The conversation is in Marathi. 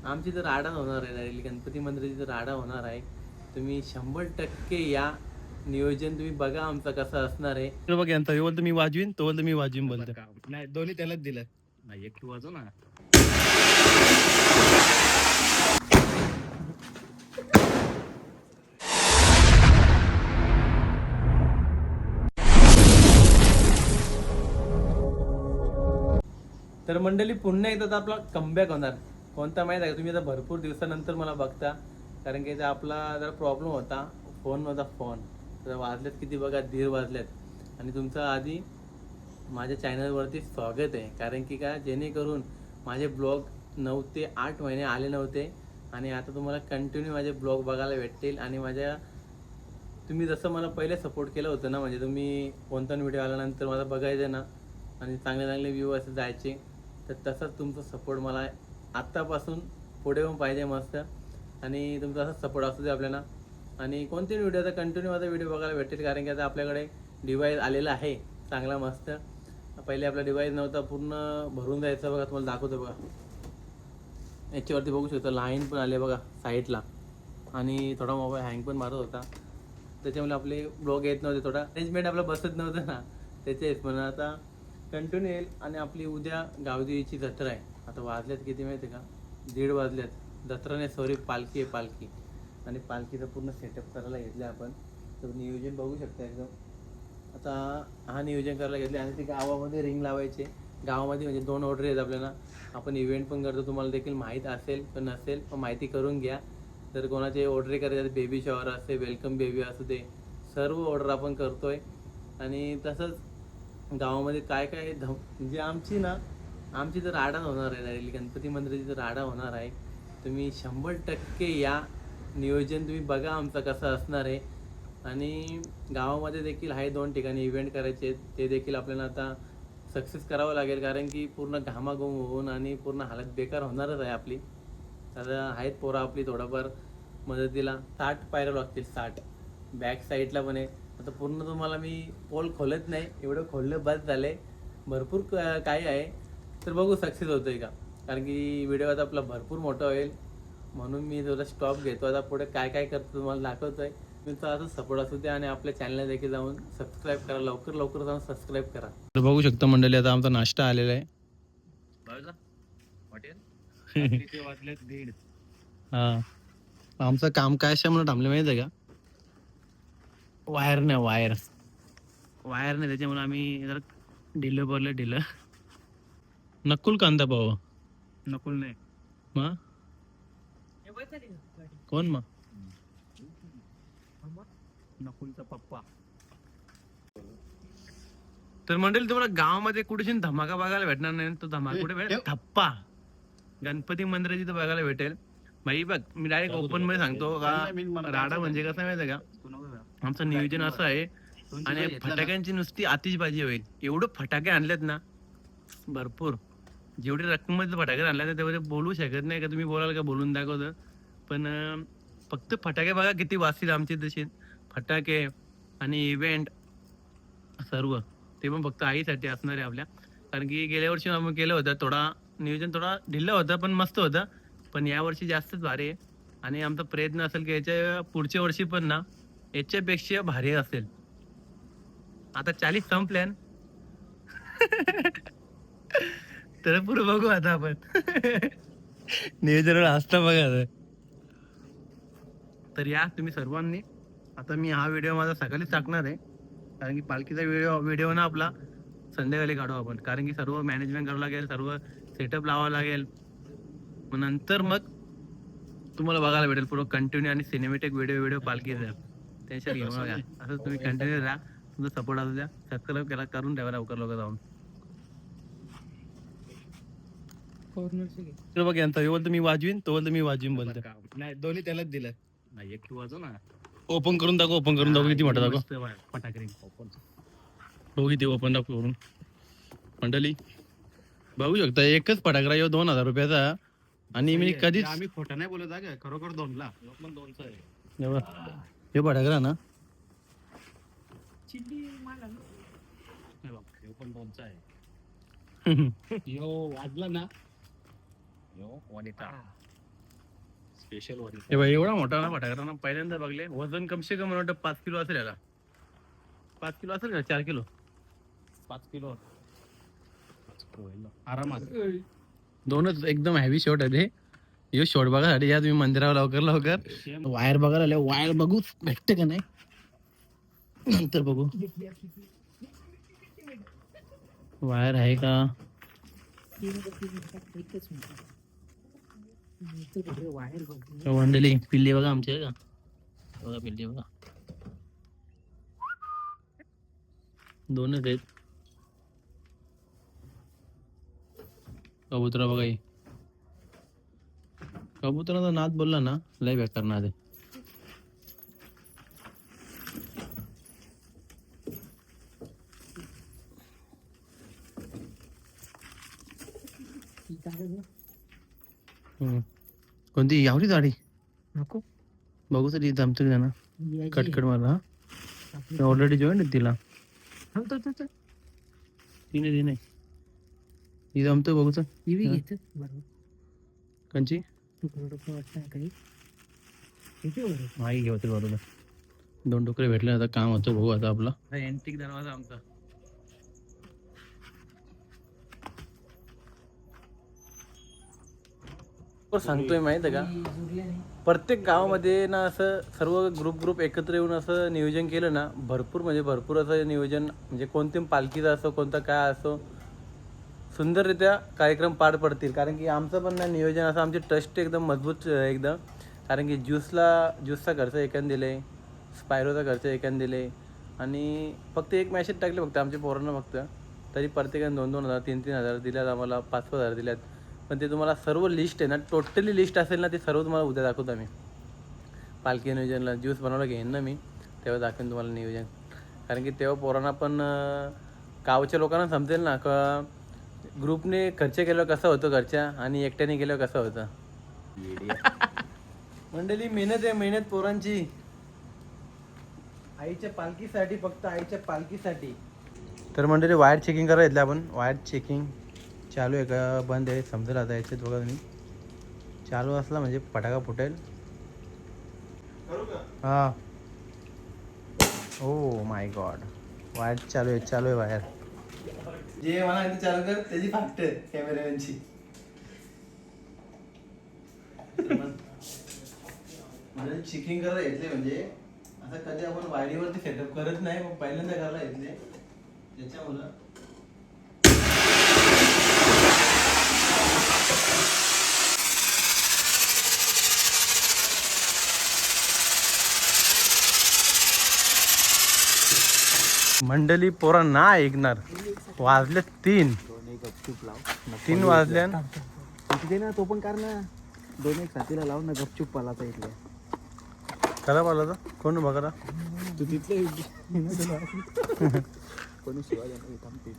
आमची तर राडा होणार आहे डायरेक्टली गणपती मंदिराची तर राडा होणार आहे. तुम्ही 100% या. नियोजन तुम्ही बघा आमचं कसं असणार आहे. तर बघ यांचा हे बोलतो मी वाजवीन, तो बोलतो मी वाजवीन बोलतो. नाही दोन्ही त्यालाच दिलं. नाही एक तू वाजव ना. तर मंडळी पुन्हा एकदा आपला कमबॅक होणार. कोणता माहीत आहे का, तुम्ही आता भरपूर दिवसानंतर मला बघता. कारण की आपला जरा प्रॉब्लेम होता, फोन नव्हता. फोन तर वाजलेत किती बघा, 1:30 वाजलेत. आणि तुमचं आधी माझ्या चॅनलवरती स्वागत आहे. कारण की का, जेणेकरून माझे ब्लॉग 9 ते 8 महिने आले नव्हते आणि आता तुम्हाला कंटिन्यू माझे ब्लॉग बघायला भेटतील. आणि तुम्ही जसं मला पहिले सपोर्ट केलं होतं ना, म्हणजे तुम्ही कोणता व्हिडिओ आल्यानंतर मला बघायचं ना आणि चांगले चांगले व्ह्यू असे जायचे, तर तसंच तुमचा सपोर्ट मला आत्तापासून पुढे पण पाहिजे मस्त. आणि तुमचा असाच सपोर्ट असू दे आपल्याला. आणि कोणते व्हिडिओ आता कंटिन्यू माझा व्हिडिओ बघायला भेटेल. कारण की आता आपल्याकडे डिवाईस आलेला आहे चांगला मस्त. पहिले आपला डिवाईस नव्हता, पूर्ण भरून जायचं बघा. तुम्हाला दाखवतो बघा, याच्यावरती बघू शकता लाईन पण आले बघा साईडला. आणि थोडा मोबाईल हँग पण मारत होता, त्याच्यामुळे आपले ब्लॉग येत नव्हते. थोडा अरेंजमेंट आपलं बसत नव्हतं ना, त्याचेच. पण आता कंटिन्यू येईल. आणि आपली उद्या गावदेवीची जत्रा आहे. आता वाजल्यात किती माहिती आहे का, 1:30 वाजल्यात. जत्रा नाही, सॉरी, पालखी आहे, पालखी. आणि पालखीचं पूर्ण सेटअप करायला घेतलं आपण. तर नियोजन बघू शकता एकदम. आता हा नियोजन करायला घेतले. आणि ते गावामध्ये रिंग लावायचे. गावामध्ये म्हणजे 2 ऑर्डर आहेत आपल्याला. आपण इव्हेंट पण करतो, तुम्हाला देखील माहीत असेल पण नसेल, पण माहिती करून घ्या. जर कोणाचे ऑर्डर करायचे, बेबी शॉवर असते, वेलकम बेबी असू दे, सर्व ऑर्डर आपण करतोय. आणि तसंच गावामध्ये काय काय म्हणजे आमची तर राडा होणार आहे डायरेक्टली गणपती मंदिराची तर राडा होणार आहे. तुम्ही 100% या. नियोजन तुम्ही बघा आमचं कसं असणार आहे. आणि गावामध्ये देखील आहे 2 ठिकाणी इव्हेंट करायचे, ते देखील आपल्याला आता सक्सेस करावं लागेल. कारण की पूर्ण घामाघूम होऊन आणि पूर्ण हालत बेकार होणारच आहे आपली. आता आहेत पोरं आपली थोडंफार मदतीला. 60 पायऱ्या लागतील, 60. बॅक साईडला पण आहे. आता पूर्ण तुम्हाला मी पोल खोलत नाही, एवढं खोललं बस झाले. भरपूर काही आहे. तर बघू सक्सेस होतोय का. कारण की व्हिडिओ आता आपला भरपूर मोठा होईल, म्हणून मी थोडा स्टॉप घेतो. आता पुढे काय काय करतो तुम्हाला दाखवतोय. तुमचा असं सपोर्ट असू द्या. आणि आपल्या चॅनलला देखील जाऊन सबस्क्राईब करा, लवकर लवकर जाऊन सबस्क्राईब करा. तर बघू शकता मंडळी, आता आमचा नाश्ता आलेला आहे. हॉटेल वाजल्यात 1:30. हा, आमचं काम काय अशामुळे थांबलं माहिती आहे का, वायर नाही, वायर नाही, त्याच्यामुळे आम्ही जरा ढिलं. नकुल कांदा पाव. नकुल नाही. मग कोण मग? नकुलचा पप्पा. तर मंडळी तुम्हाला गावामध्ये कुठेशी धमाका बघायला भेटणार नाही. तो धमाका कुठे भेटेल, धप्पा गणपती मंदिराची तर बघायला भेटेल. भाई बघ, मी डायरेक्ट ओपन मध्ये सांगतो का, राडा म्हणजे कसं माहिती का, आमचं नियोजन असं आहे. आणि फटाक्यांची नुसती आतिषबाजी होईल. एवढं फटाके आणलेत ना भरपूर. जेवढी रक्कममध्ये फटाके आणले ना, तेवढे बोलू शकत नाही. का तुम्ही बोलाल का बोलून दाखवतं. पण फक्त फटाके बघा किती वाजतील आमचे तसे फटाके. आणि इव्हेंट सर्व ते पण फक्त आईसाठी असणार आहे आपल्या. कारण की गेल्या वर्षी आम्ही केलं होतं, थोडा नियोजन थोडा ढिल्ला होता पण मस्त होता. पण या वर्षी जास्तच भारी आहे. आणि आमचा प्रयत्न असेल की याच्या पुढच्या वर्षी पण ना याच्यापेक्षा भारी असेल. आता 40 संपल्या तर पुढे बघू आता आपण. नियोजनावर हसता बघा आता. तर या तुम्ही सर्वांनी. आता मी हा व्हिडिओ माझा सकाळीच टाकणार आहे. कारण की पालखीचा व्हिडिओ ना आपला संध्याकाळी काढू आपण. कारण की सर्व मॅनेजमेंट करावं लागेल, सर्व सेटअप लावावं लागेल. मग नंतर तुम्हाला बघायला भेटेल पूर्ण कंटिन्यू आणि सिनेमॅटिक व्हिडिओ पालखीचा. टेन्शन घेऊ नका, असं तुम्ही कंटिन्यू राहा. तुमचा सपोर्ट असू द्या. सबस्क्राईब केला करून ठेवा लवकर लवकर जाऊन. तर बघ यांचा हे बोलतो मी वाजवीन, तो बोलतो मी वाजवीन बोलतो. नाही दोन्ही त्यालाच दिलं. नाही एक तू वाजव ना. ओपन करून दाखव, किती मोठा दाखव. फटाके ओपन. बघू किती ओपन दाखव करून. मंडळी बघू शकता, एकच फटाकडा येऊ 2,000 रुपयाचा. आणि मी कधीच आम्ही खोटा नाही बोलत आहे, खरोखर 2 ला. पण 2चा आहे हे फटाकडा ना. चिल्ली माला हे पण 2चा आहे. यो वाजला ना. यो वनिता स्पेशल वन हे बघ एवढा मोठा ना फटाकडा ना पहिल्यांदा बघले. वजन कमसे कम मला वाटतं 5 किलो असेल याला. 5 किलो असेल का 4 किलो? 5 किलो आरामात. दोनच एकदम हेवी शॉट आहे ते. यो शॉट बघासाठी या तुम्ही मंदिरावर लवकर लवकर. वायर बघायला आले. वायर बघू भेटते का नाही नंतर बघू. वायर आहे का मंडळी? पिल्ली बघा आमची आहे का? बघा पिल्ली बघा. दोनच आहेत. कबुतरा बघा ही. कबुतराचा नाद बोलला ना लय बेकार नाद आहे. कोणती यावरी गाडी नको बघू तरी जमतो का ना. कटकट मला ऑलरेडी जॉईन आहे तिला. तिने ही जमतो बघू तर. घेत बरोबर कंची वाटतं काही माही घेऊ तरी बरोबर. 2 टुकडे भेटले आता काम होतं बघू आता आपला. एंटिक दरवाजा आमचा. सांगतोय माहित आहे का, प्रत्येक गावामध्ये ना असं सर्व ग्रुप एकत्र येऊन असं नियोजन केलं ना, भरपूर म्हणजे भरपूर असं नियोजन, म्हणजे कोणत्या पालखीचा असो कोणता काय असो सुंदररित्या कार्यक्रम पार पडतील. कारण की आमचं पण ना नियोजन असं आमचे ट्रस्ट एकदम मजबूत एकदम. कारण की ज्यूसचा खर्च एकाने दिले, स्पायरोचा खर्च एकाने दिले आणि फक्त एक मॅसेज टाकले फक्त आमच्या पोरांना फक्त. तरी प्रत्येकाने 2,000 3,000 दिल्यात आम्हाला, 5,000 दिल्यात. पण ते तुम्हाला सर्व लिस्ट आहे ना, टोटली लिस्ट असेल ना, ते सर्व तुम्हाला उद्या दाखवतो आम्ही. पालखी नियोजनला ज्यूस बनवलं घेईन ना मी, तेव्हा दाखवेन तुम्हाला नियोजन. कारण की तेव्हा पोरांना पण गावच्या लोकांना समजेल ना का ग्रुपने खर्च केल्यावर कसं होतं घरच्या आणि एकट्याने केल्यावर कसं होतं. मंडळी मेहनत आहे, मेहनत पोरांची आईच्या पालखीसाठी, फक्त आईच्या पालखीसाठी. तर मंडळी वायर चेकिंग करायला येतलं आपण. वायर चेकिंग चालू आहे का बंद आहे समजेल आता याच्यात बघा तुम्ही. चालू असला म्हणजे फटाका फुटेल. हां ओ माय गॉड, वायर चालू आहे वायर. जे मला इथे चालू कर त्याची फास्ट कॅमेरामॅनची. म्हणजे चेकिंग करायला येतले, म्हणजे असं कधी आपण वायरीवरती सेटअप करत नाही, मग पहिल्यांदा करायला येतले त्याच्यामुळं. मंडळी पोरा ना ऐकणार. वाजले 3 वाजल्या तिथे ना तो पण कर ना, 2 एक साथीला लावून ना गपचूप पालाचा इथले. खराब आला तर कोण बघा तू तिथले कोणी शिवाय थांबते.